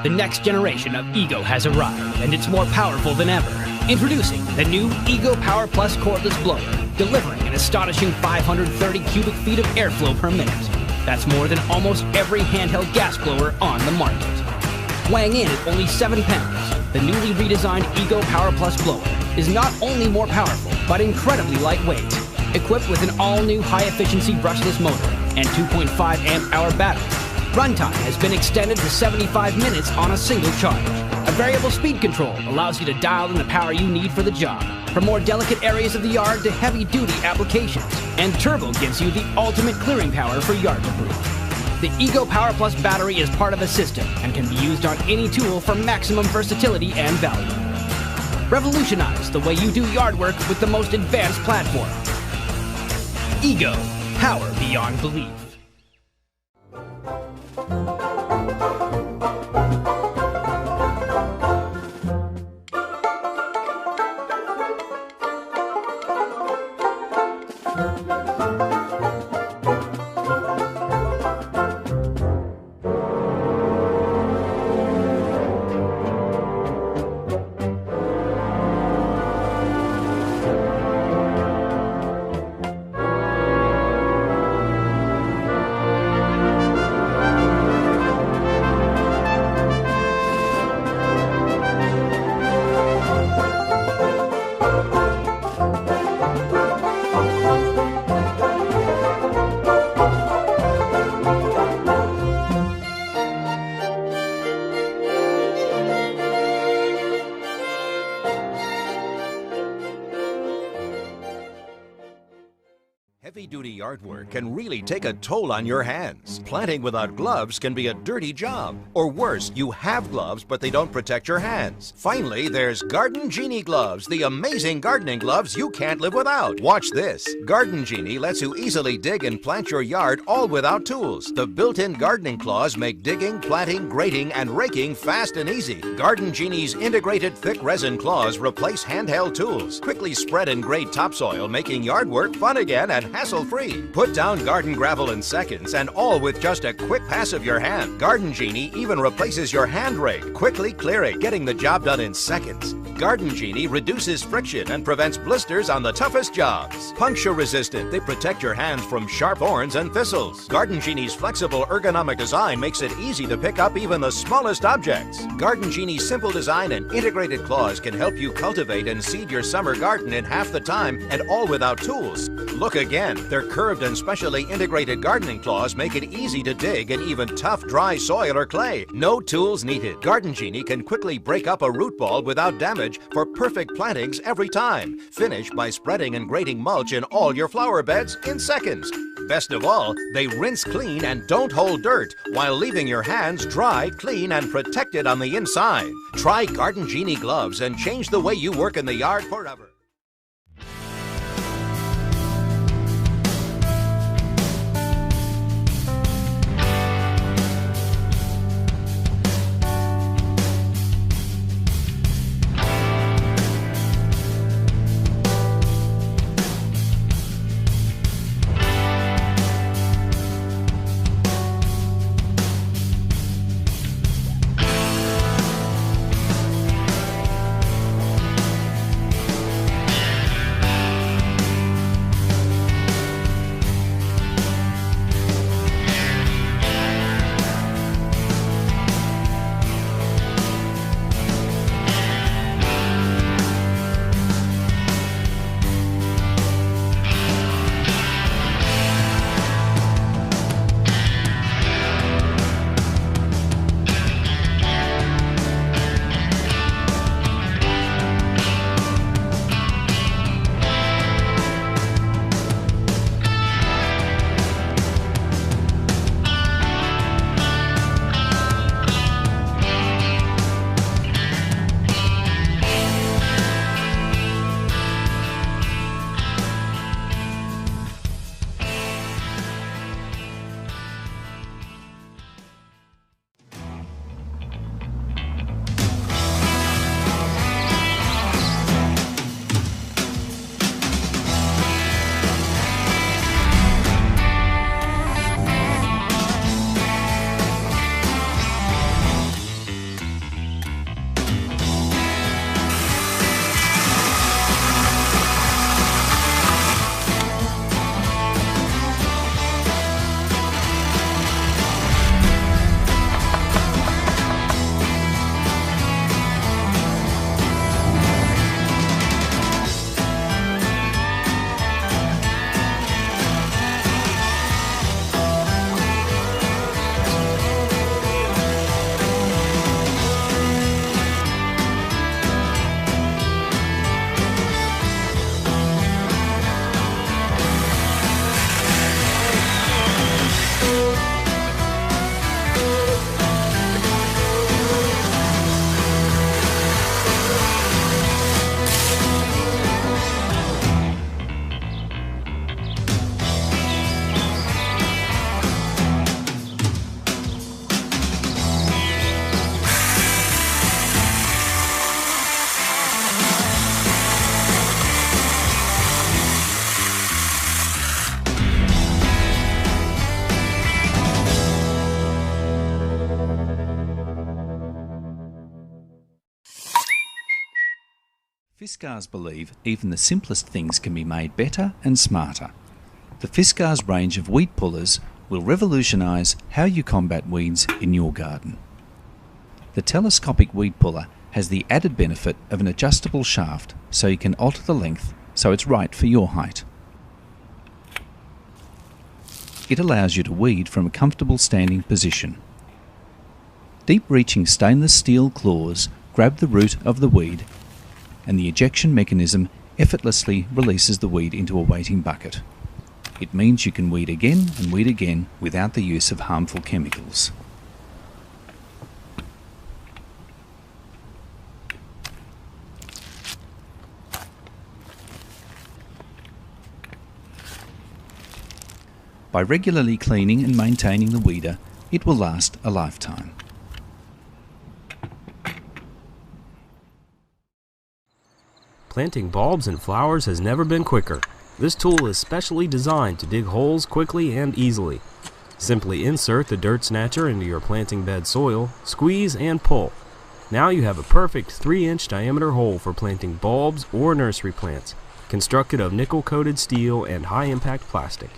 The next generation of Ego has arrived, and it's more powerful than ever. Introducing the new Ego Power Plus cordless blower, delivering an astonishing 530 cubic feet of airflow per minute. That's more than almost every handheld gas blower on the market. Weighing in at only 7 pounds, the newly redesigned Ego Power Plus blower is not only more powerful, but incredibly lightweight. Equipped with an all-new high-efficiency brushless motor and 2.5 amp-hour battery, runtime has been extended to 75 minutes on a single charge. A variable speed control allows you to dial in the power you need for the job, from more delicate areas of the yard to heavy-duty applications. And Turbo gives you the ultimate clearing power for yard debris. The Ego Power Plus battery is part of a system and can be used on any tool for maximum versatility and value. Revolutionize the way you do yard work with the most advanced platform. Ego, power beyond belief. Heavy-duty yard work can really take a toll on your hands. Planting without gloves can be a dirty job. Or worse, you have gloves, but they don't protect your hands. Finally, there's Garden Genie gloves, the amazing gardening gloves you can't live without. Watch this. Garden Genie lets you easily dig and plant your yard all without tools. The built-in gardening claws make digging, planting, grating, and raking fast and easy. Garden Genie's integrated thick resin claws replace handheld tools. Quickly spread and grade topsoil, making yard work fun again and hassle-free. Put down garden gravel in seconds, and all with just a quick pass of your hand. Garden Genie even replaces your hand rake, quickly clearing, getting the job done in seconds. Garden Genie reduces friction and prevents blisters on the toughest jobs. Puncture resistant, they protect your hands from sharp thorns and thistles. Garden Genie's flexible ergonomic design makes it easy to pick up even the smallest objects. Garden Genie's simple design and integrated claws can help you cultivate and seed your summer garden in half the time, and all without tools. Look again, their curved and specially integrated gardening claws make it easy to dig in even tough, dry soil or clay. No tools needed. Garden Genie can quickly break up a root ball without damage for perfect plantings every time. Finish by spreading and grating mulch in all your flower beds in seconds. Best of all, they rinse clean and don't hold dirt, while leaving your hands dry, clean, and protected on the inside. Try Garden Genie gloves and change the way you work in the yard forever. Fiskars believe even the simplest things can be made better and smarter. The Fiskars range of weed pullers will revolutionise how you combat weeds in your garden. The telescopic weed puller has the added benefit of an adjustable shaft so you can alter the length so it's right for your height. It allows you to weed from a comfortable standing position. Deep-reaching stainless steel claws grab the root of the weed, and the ejection mechanism effortlessly releases the weed into a waiting bucket. It means you can weed again and weed again without the use of harmful chemicals. By regularly cleaning and maintaining the weeder, it will last a lifetime. Planting bulbs and flowers has never been quicker. This tool is specially designed to dig holes quickly and easily. Simply insert the dirt snatcher into your planting bed soil, squeeze and pull. Now you have a perfect 3-inch diameter hole for planting bulbs or nursery plants, constructed of nickel-coated steel and high-impact plastic.